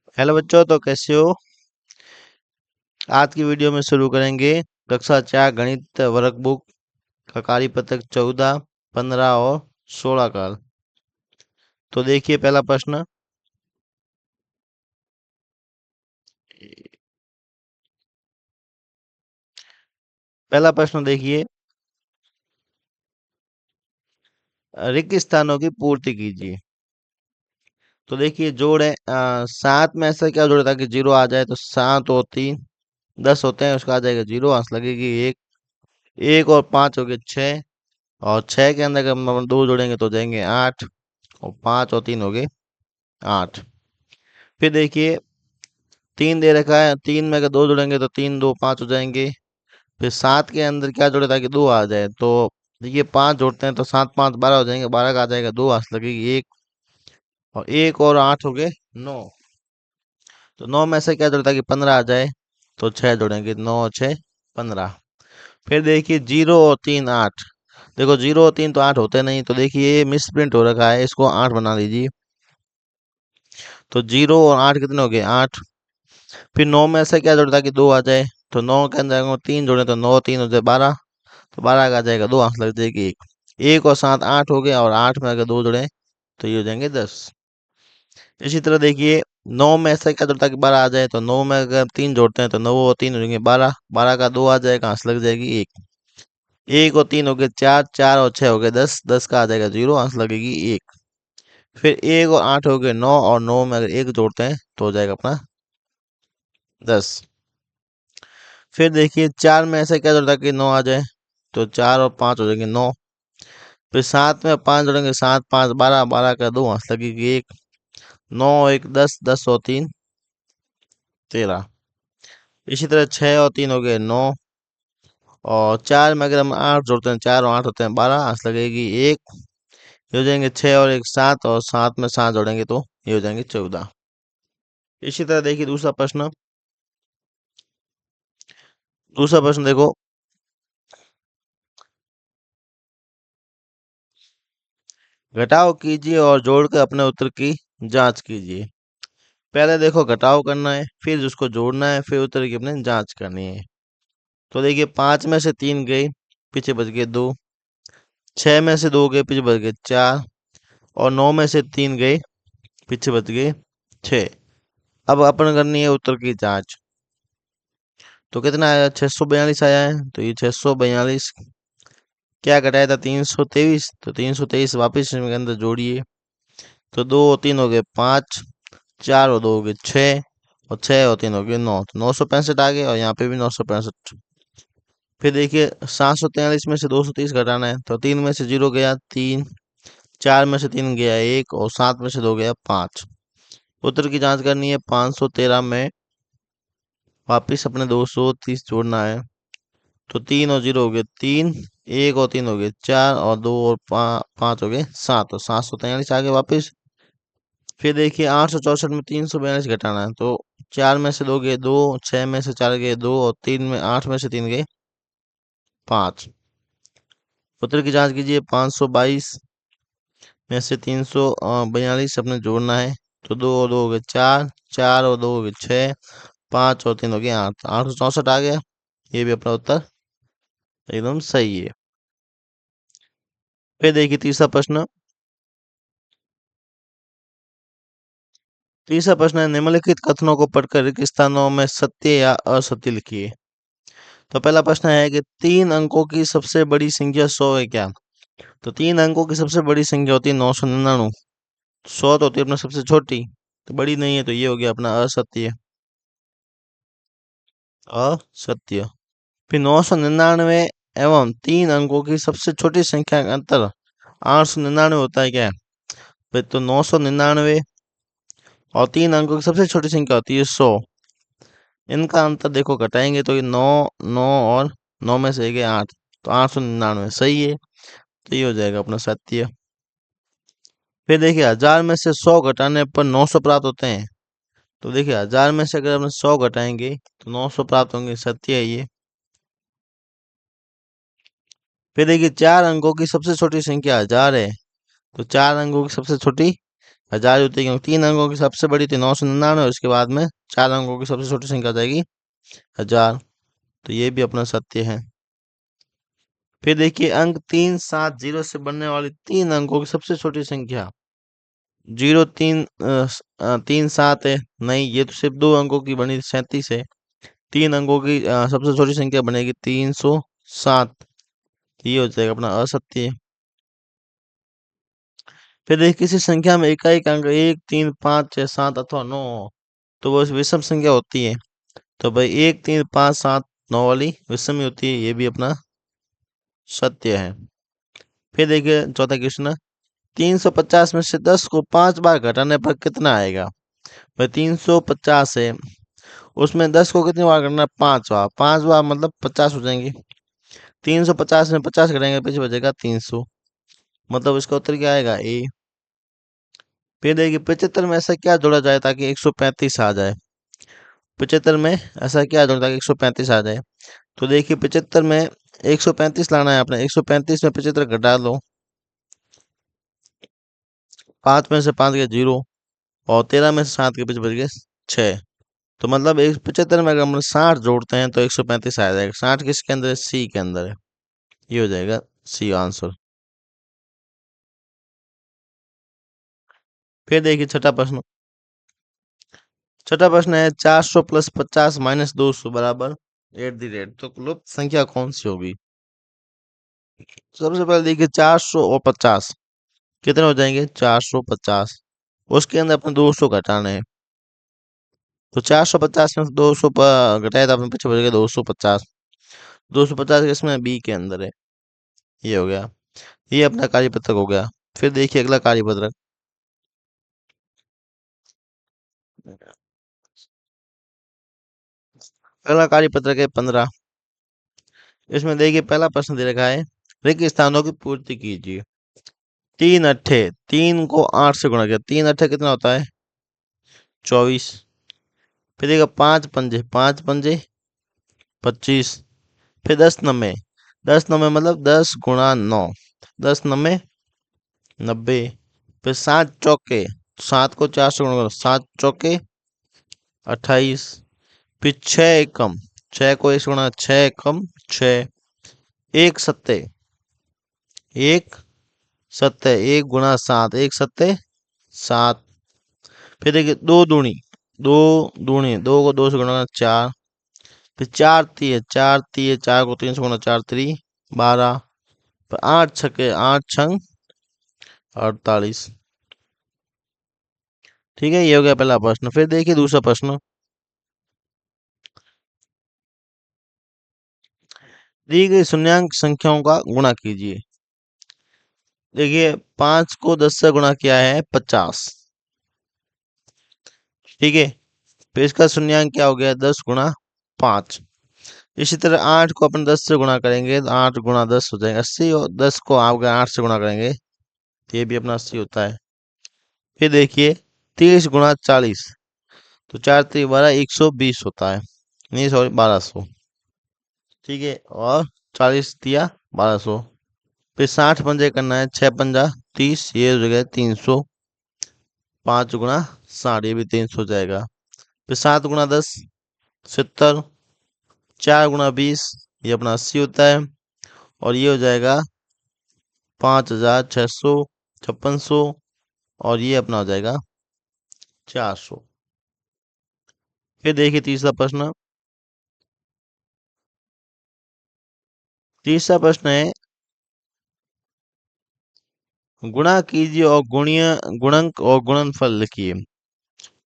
Hello बच्चों, तो कैसे हो। आज की वीडियो में शुरू करेंगे कक्षा 4 गणित वर्कबुक का कार्यपत्रक 14, 15 और 16 का। तो देखिए पहला प्रश्न। पहला प्रश्न देखिए, रिक्त स्थानों की पूर्ति कीजिए। तो देखिए जोड़ है, 7 में ऐसा क्या जोड़ है ताकि जीरो आ जाए। तो 7 और 3 10 होते हैं, उसका आ जाएगा जीरो, आंस लगेगी एक। एक और 5 हो गए 6, और 6 के अंदर अगर हम दो जोड़ेंगे तो जाएंगे 8, और 5 और 3 हो गए 8। फिर देखिए 3 दे रखा है, 3 में अगर दो जोड़ेंगे तो 3 2 5 हो जाएंगे। फिर 7 के अंदर क्या जोड़े ताकि दो आ जाए। तो देखिए 5 जोड़ते हैं तो 7 5 12 हो जाएंगे, 12 का आ जाएगा दो, आंस लगेगी एक। और एक और 8 हो गए 9। तो 9 में से क्या जोड़े ताकि 15 आ जाए। तो 6 जोड़ेंगे, 9 और 6 15। फिर देखिए 0 और 3 8। देखो 0 और 3 तो 8 होते नहीं, तो देखिए ये मिस प्रिंट हो रखा है, इसको 8 बना लीजिए। तो 0 और 8 कितने हो गए 8। फिर 9 में से क्या जोड़े ताकि दो आ जाए। तो 9 के अंदर अगर 3 जोड़े तो 9 3 हो जाए 12। तो 12 का आ जाएगा दो, आंसर लग जाएगी एक। एक और 7 8 हो गया, और 8 में अगर दो जुड़े तो ये हो जाएंगे 10। इसी तरह देखिए 9 में ऐसा क्या जोड़ता है कि 12 आ जाए। तो 9 में अगर 3 जोड़ते हैं तो 9 और 3 हो जाएंगे 12, 12 का दो आ जाएगा, आंसर लग जाएगी एक। एक और 3 हो गए 4, 4 और 6 हो गए 10, 10 का आ जाएगा जीरो, आंसर लगेगी एक। फिर एक और 8 हो गए 9, और 9 में अगर एक जोड़ते हैं तो हो जाएगा अपना 10। फिर देखिए 4 में ऐसा क्या जोड़ता है कि 9 आ जाए। तो 4 और 5 हो जाएंगे 9। फिर 7 में 5 जोड़ेंगे, 7 5 12, 12 का दो, आंसर लगेगी एक। 9 1 10, 10 और 3 13। इसी तरह 6 और 3 हो गए 9। और 4 में अगर हम 8 जोड़ते हैं, 4 और 8 होते हैं 12, आंसर लगेगी एक। ये हो जाएंगे 6 और एक 7, और 7 में 7 जोड़ेंगे तो ये हो जाएंगे 14। इसी तरह देखिए दूसरा प्रश्न। दूसरा प्रश्न देखो, घटाव कीजिए और जोड़कर अपने उत्तर की जांच कीजिए। पहले देखो घटाव करना है, फिर उसको जोड़ना है, फिर उत्तर की अपने जांच करनी है। तो देखिए 5 में से 3 गए, पीछे बच गए 2। 6 में से 2 गए, पीछे बच गए 4। और 9 में से 3 गए, पीछे बच गए 6। अब अपन करनी है उत्तर की जांच। तो कितना आया, 642 आया है। तो ये 642 क्या घटाया था, 323। तो 323 वापिस इसके अंदर जोड़िए। तो 2 और 3 हो गए 5, 4 और 2 हो गए 6, और 6 और 3 हो गए 9। तो 965 आ गए, और यहाँ पे भी 965। फिर देखिए 743 में से 230 घटाना है। तो 3 में से 0 गया 3, 4 में से 3 गया 1, और 7 में से 2 गया 5। उत्तर की जांच करनी है। 513 में वापिस अपने 230 जोड़ना है। तो 3 और 0 हो गए 3, 1 और 3 हो गए 4, और 2 और 5 हो गए 7, और 743 आ गए वापिस। फिर देखिए 864 में 342 घटाना है। तो 4 में से 2 गए 2, 6 में से 4 गए 2, और 3 में 8 में से 3 गए 5। उत्तर की जांच कीजिए। 522 में से 342 अपने जोड़ना है। तो 2 और 2 हो गए 4, 4 और 2 हो गए 6, 5 और 3 हो गए 8, 864 आ गया। ये भी अपना उत्तर एकदम सही है। फिर देखिए तीसरा प्रश्न। तीसरा प्रश्न है, निम्नलिखित कथनों को पढ़कर रिक्त स्थानों में सत्य या असत्य लिखिए। तो पहला प्रश्न है कि 3 अंकों की सबसे बड़ी संख्या 100 है क्या। तो 3 अंकों की सबसे बड़ी संख्या होती है 999। 100 तो होती है अपना सबसे छोटी, तो बड़ी नहीं है, तो ये हो गया अपना असत्य। असत्य। फिर 999 एवं 3 अंकों की सबसे छोटी संख्या का अंतर 899 होता है क्या। फिर तो 999 और 3 अंकों की सबसे छोटी संख्या होती है 100। इनका अंतर देखो घटाएंगे तो ये 9 9 और 9 में से गए 8, तो 899 सही है। तो ये हो जाएगा अपना सत्य। फिर देखिए 1000 में से 100 घटाने पर 900 प्राप्त होते हैं। तो देखिए 1000 में से अगर हम 100 घटाएंगे तो 900 प्राप्त होंगे, सत्य है ये। फिर देखिए 4 अंकों की सबसे छोटी संख्या 1000 है। तो 4 अंकों की सबसे छोटी हजार होती है, क्योंकि 3 अंकों की सबसे बड़ी थी 999, उसके बाद में 4 अंकों की सबसे छोटी संख्या आ जाएगी 1000। तो ये भी अपना सत्य है। फिर देखिए अंक 370 से बनने वाली 3 अंकों की सबसे छोटी संख्या 0337 है। नहीं, ये तो सिर्फ 2 अंकों की बनी 37 है। 3 अंकों की सबसे छोटी संख्या बनेगी 307। ये हो जाएगा अपना असत्य। फिर देखिए किसी संख्या में इकाई का अंक 1 3 5 6 7 अथवा 9 हो, तो वो विषम संख्या होती है। तो भाई 1 3 5 7 9 वाली विषम ही होती है, ये भी अपना सत्य है। फिर देखिए चौथा क्वेश्चन, 350 में से 10 को 5 बार घटाने पर कितना आएगा। भाई 350 है, उसमें 10 को कितनी बार करना है, 5 बार। 5 बार मतलब 50 हो जाएंगे। 350 में 50 घटाएंगे, पीछे बचेगा 300। मतलब इसका उत्तर क्या आएगा, ए। फिर देखिए 75 में ऐसा क्या जोड़ा जाए ताकि 135 आ जाए। 75 में ऐसा क्या जोड़ा ताकि 135 आ जाए। तो देखिए 75 में 135 लाना है आपने। 135 में 75 घटा लो, 5 में से 5 गए 0, और 13 में से 7 के पीछे बच गए 6। तो मतलब 75 में अगर हम 60 जोड़ते हैं तो 135 आ जाएगा। 60 किसके अंदर है, सी के अंदर है। ये हो जाएगा सी आंसर। फिर देखिए छठा प्रश्न। छठा प्रश्न है 400 प्लस 50 माइनस 200 बराबर @ तो लुप्त संख्या कौन सी होगी। सबसे पहले देखिए 400 और 50 कितने हो जाएंगे, 450। उसके अंदर अपने 200 घटाने हैं। तो 450 में 200 घटाया था अपने, पीछे बच गया 250। 250 किसमें, बी के अंदर है। ये हो गया, ये अपना कार्यपत्रक हो गया। फिर देखिए अगला कार्यपत्रक। अगला कार्यपत्रक है 15। इसमें देखिए पहला प्रश्न दे रखा है, रिक्त स्थानों की पूर्ति कीजिए। 3 अट्ठे, 3 को 8 से गुणा किया, 3 अट्ठे कितना होता है, 24। फिर देखिए 5 पंजे, 5 पंजे 25। फिर 10 नम्मे, 10 नम्मे मतलब 10 × 9, 10 नम्मे 90। फिर 7 चौके, 7 को 4 से गुणा करो, 7 चौके 28। फिर 6 एकम, 6 को 1 से गुणा, 6 एकम 6। एक सत्ते, एक सत्ते, 1 × 7, 1 सत्ते 7। फिर देखिए 2 दूनी, 2 दूनी, 2 को 2 से गुणा 4। फिर 4 तिये, 4 तिये, 4 को 3 से गुणा, 4 3 12। फिर 8 छक्के, 8 छंग 48। ठीक है, ये हो गया पहला प्रश्न। फिर देखिए दूसरा प्रश्न। दी गई शून्यांक संख्याओं का गुणा कीजिए। देखिए 5 को 10 से गुणा किया है 50। ठीक है, फिर इसका शून्यांक क्या हो गया, 10 × 5। इसी तरह 8 को अपन 10 से गुणा करेंगे तो 8 × 10 हो जाएगा 80, और 10 को आप अगर 8 से गुणा करेंगे तो ये भी अपना 80 होता है। फिर देखिए 30 × 40, तो 4 × 3 = 120 होता है, नहीं सॉरी 1200। ठीक है, और 40 × 3 = 1200। फिर 60 पंजे करना है, 6 पंजा 30, ये हो जाएगा 300। 5 × 60, ये भी 300 हो जाएगा। फिर 7 × 10 70। 4 × 20, ये अपना 80 होता है, और ये हो जाएगा 5600, 5600, और ये अपना हो जाएगा 400। फिर देखिए तीसरा प्रश्न। तीसरा प्रश्न है, गुणा कीजिए और गुणीय गुणक और गुणनफल लिखिए।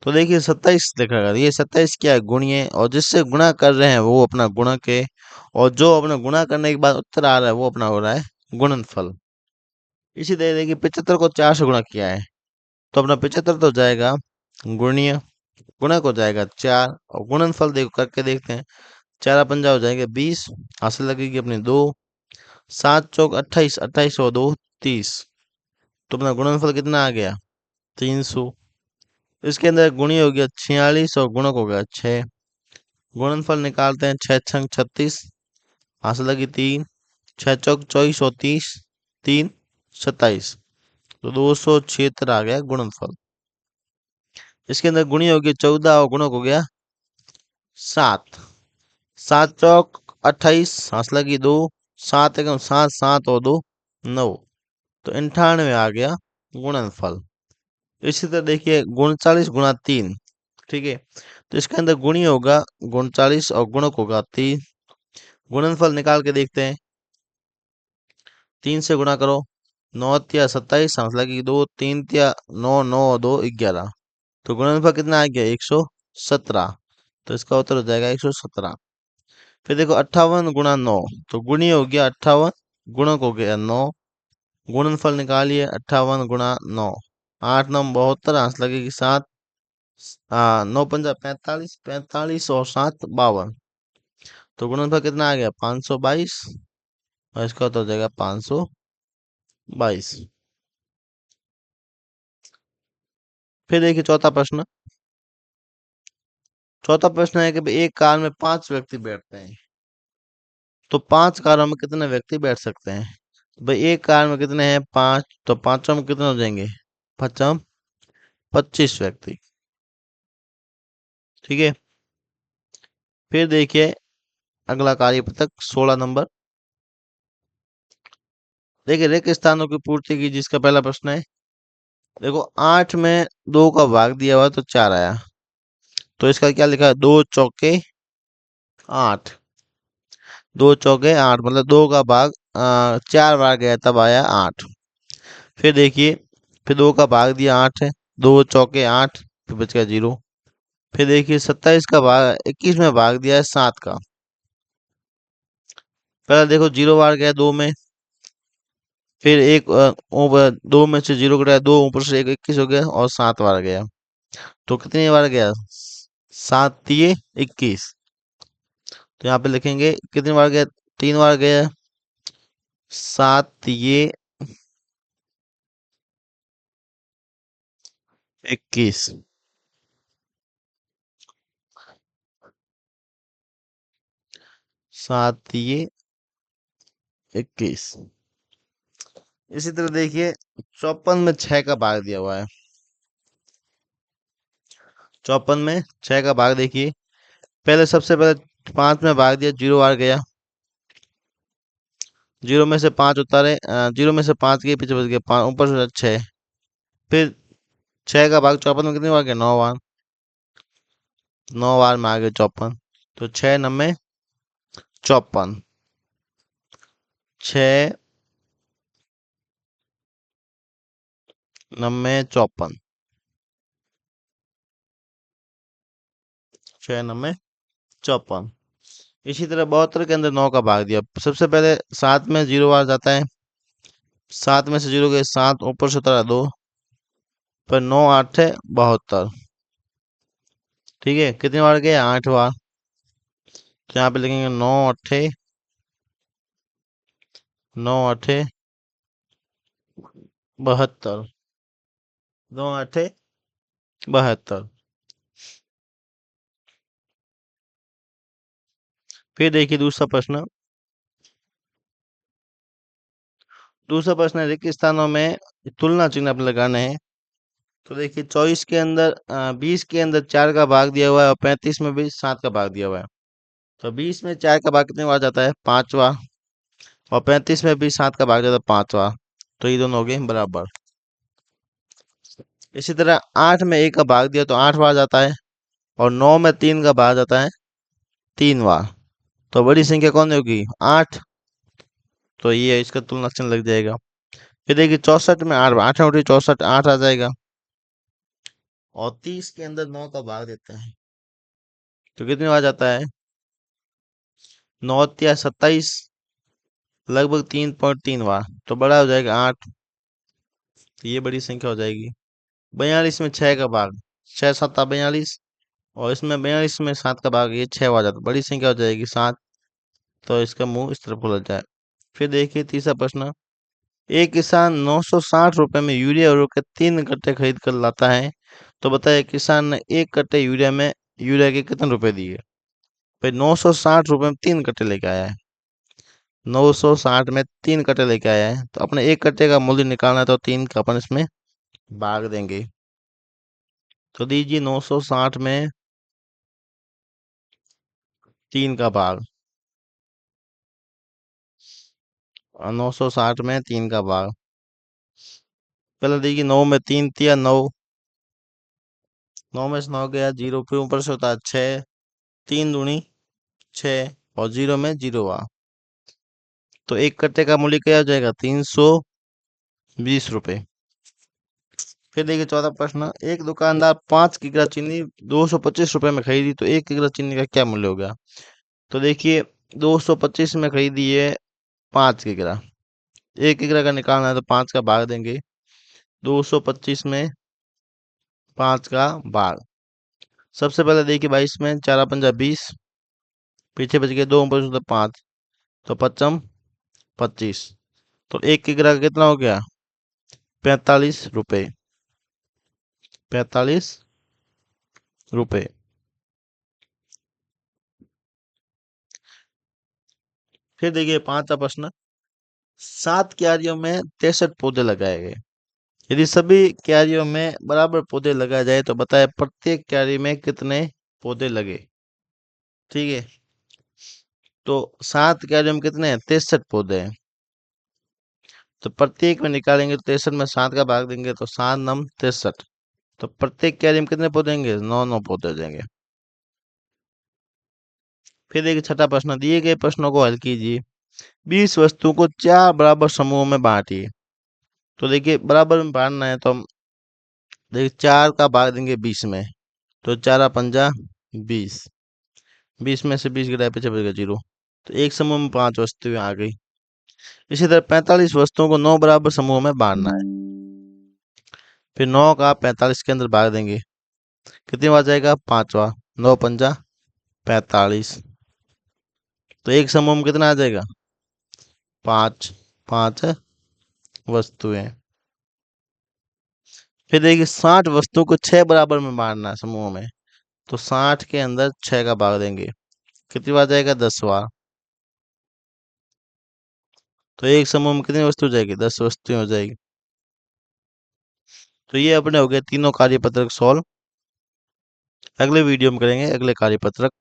तो देखिए 27 लिखा गया, ये 27 क्या है, गुणीय, और जिससे गुणा कर रहे हैं वो अपना गुणक है, और जो अपना गुणा करने के बाद उत्तर आ रहा है वो अपना हो रहा है गुणनफल। इसी तरह देखिए 75 को 4 से गुणा किया है, तो अपना 75 तो हो जाएगा गुणीय, गुणक हो जाएगा 4, और गुणनफल देखो करके देखते हैं। 4 पंजा हो जाएंगे 20, हासिल लगेगी अपनी 2। 7 चौक 28, 28 और 2 30। तो अपना गुणनफल कितना आ गया, 300। इसके अंदर गुणी हो गया 46 और गुणक हो गया 6। गुणनफल निकालते हैं, 6 × 6 = 36, हासिल लगी 3। 6 चौक 24 और 30, 3 27। तो 276 आ गया गुणनफल। इसके अंदर गुणी हो गई 14 और गुणक हो गया 7। 7 चौक 28, हंस लगी 2, 7 एकम 7, 7 और 2 9, तो 98 आ गया गुणनफल। इसी तरह देखिए 39 गुणा 3, ठीक है, तो इसके अंदर गुणी होगा 39 और गुणक होगा 3। गुणनफल निकाल के देखते हैं। 3 से गुणा करो, 9 × 27, सांस लगी 2, 3 × 9, 9 और 2 11, तो गुणनफल कितना आ गया 117। तो इसका उत्तर हो जाएगा 117। फिर देखो 58 गुणा 9, तो गुणी हो गया 58, गुणक हो गया 9, गुणनफल निकालिए 58 गुणा 9, 8 9 72, हंस लगेगी 7, 9 × 5 = 45, 45 और 7 = 52, तो गुणनफल कितना आ गया 522, और इसका उत्तर हो जाएगा 522। फिर देखिए चौथा प्रश्न। चौथा प्रश्न है कि भाई एक कार में 5 व्यक्ति बैठते हैं, तो 5 कारों में कितने व्यक्ति बैठ सकते हैं। तो भाई एक कार में कितने हैं 5, तो पांचों में कितने हो जाएंगे, पचम 25 व्यक्ति, ठीक है। फिर देखिए अगला कार्य पत्रक 16 नंबर। देखिए रिक्त स्थानों की पूर्ति की, जिसका पहला प्रश्न है। देखो 8 में 2 का भाग दिया हुआ तो 4 आया, तो इसका क्या लिखा है 2 चौके 8, 2 चौके 8 मतलब 2 का भाग 4 बार गया तब आया 8। फिर देखिए, फिर 2 का भाग दिया 8 है, 2 चौके 8, फिर बच गया 0। फिर देखिए 27 का भाग 21 में भाग दिया है 7 का, पहले देखो 0 बार गया 2 में, फिर एक ऊपर 2 में से 0 कटा, 2 ऊपर से एक 21 हो गया और 7 बार गया, तो कितनी बार गया 7 × 3 = 21। तो यहाँ पे लिखेंगे कितनी बार गया, 3 बार गया, 7 × 21। 7 × 21। इसी तरह देखिए 54 में 6 का भाग दिया हुआ है, 54 में 6 का भाग देखिए, पहले सबसे पहले 5 में भाग दिया, 0 बार गया, 0 में से 5 उतारे, 0 में से 5 गए, पीछे बच गया 5, ऊपर से 6। फिर 6 का भाग 54 में कितनी बार गया 9 बार, 9 बार में आ गया 54, तो 6 × 9 = 54, 6 × 9 = 54, 6 × 9 = 54। इसी तरह 72 के अंदर 9 का भाग दिया, सबसे पहले 7 में 0 बार जाता है, 7 में से 0 गए 7, ऊपर से उतारा 2, पर 9 8 है 72, ठीक है, कितनी बार गए 8 बार, तो यहाँ पे लिखेंगे 9 8 72, 9 8 72। फिर देखिए दूसरा प्रश्न। दूसरा प्रश्न है रिक्त स्थानों में तुलना चिन्ह अपने लगाने हैं। तो देखिए 24 के अंदर 20 के अंदर 4 का भाग दिया हुआ है और 35 में भी 7 का भाग दिया हुआ है, तो 20 में 4 का भाग कितने बार जाता है 5 बार, और 35 में भी 7 का भाग जाता है 5 बार, तो ये दोनों हो गए बराबर। इसी तरह 8 में 1 का भाग दिया तो 8 बार जाता है, और 9 में 3 का भाग जाता है 3 बार, तो बड़ी संख्या कौन होगी 8, तो ये इसका तुलना चिन्ह लग जाएगा। फिर देखिए 64 में 8 8 उठी 64, 8 आ जाएगा, और 30 के अंदर 9 का भाग देते हैं तो कितनी बार जाता है 9 × 27, लगभग 3.3 बार, तो बड़ा हो जाएगा 8, तो ये बड़ी संख्या हो जाएगी। 42 में 6 का भाग, 6 7 42, और इसमें 42 में 7 का भाग, ये 6 बार जाता है, बड़ी संख्या हो जाएगी 7, तो इसका मुंह इस तरफ खुल जाए। फिर देखिए तीसरा प्रश्न। एक किसान 960 रुपए में यूरिया और के 3 कट्टे खरीद कर लाता है, तो बताइए किसान ने 1 कट्टे यूरिया के कितने रुपए दिए। भाई 960 रुपए में 3 कट्टे लेके आया है, 960 में 3 कट्टे लेके आया है, तो अपने 1 कट्टे का मूल्य निकालना है, तो 3 का अपन इसमें भाग देंगे। तो दीजिए 960 में 3 का भाग। 960 में 3 का भाग। पहले देखिए 9 में 3 तिया 9। 9 में से 9 गया, जीरो फिर ऊपर से होता है 6। 3 दूनी 6 और जीरो में जीरो हुआ। तो एक कट्टे का मूल्य क्या हो जाएगा? 320 रुपये। फिर देखिए चौथा प्रश्न, एक दुकानदार 5 किग्रा चीनी 225 रुपये में खरीदी, तो 1 किग्रा चीनी का क्या मूल्य हो गया? तो देखिए 225 में खरीदी है 5 किग्रा। 1 किग्रा का निकालना है तो 5 का भाग देंगे। 225 में 5 का भाग। सबसे पहले देखिए 22 में 4 पंजा 20, पीछे बच गए 2 ऊपर से 5, तो 25। तो 1 किग्रा का कितना हो गया? 45 रुपये। 45 रुपये। फिर देखिए पांचवा प्रश्न, 7 क्यारियों में 63 पौधे लगाए गए। यदि सभी क्यारियों में बराबर पौधे लगाए जाए तो बताए प्रत्येक क्यारी में कितने पौधे लगे। ठीक है, तो 7 क्यारियों में कितने हैं? 63 पौधे हैं। तो प्रत्येक में निकालेंगे तो 63 में 7 का भाग देंगे तो 7 9 63। तो प्रत्येक क्यारी में कितने पौधे देंगे? 9 9 पौधे देंगे। फिर देखिए छठा प्रश्न, दिए गए प्रश्नों को हल कीजिए। 20 वस्तुओं को 4 बराबर समूहों में बांटिए। तो देखिए बराबर में बांटना है तो हम देखिए 4 का भाग देंगे 20 में, तो 4 पंजा 20। 20 में से 20 गिराए पीछे बचेगा जीरो। तो एक समूह में 5 वस्तुएं आ गई। इसी तरह 45 वस्तुओं को 9 बराबर समूहों में बांटना है। फिर 9 का 45 के अंदर भाग देंगे, कितनी बार जाएगा? 5वां। 9 पंजा 45। तो एक समूह में कितना आ जाएगा? 5। 5 वस्तुएं। फिर देखिए 60 वस्तुओं को 6 बराबर में बांटना है समूह में, तो 60 के अंदर 6 का भाग देंगे, कितनी बार जाएगा? 10वां। तो एक समूह में कितनी वस्तु हो जाएगी? 10 वस्तुएं हो जाएगी। तो ये अपने हो गए तीनों कार्यपत्रक सॉल्व। अगले वीडियो में करेंगे अगले कार्यपत्रक।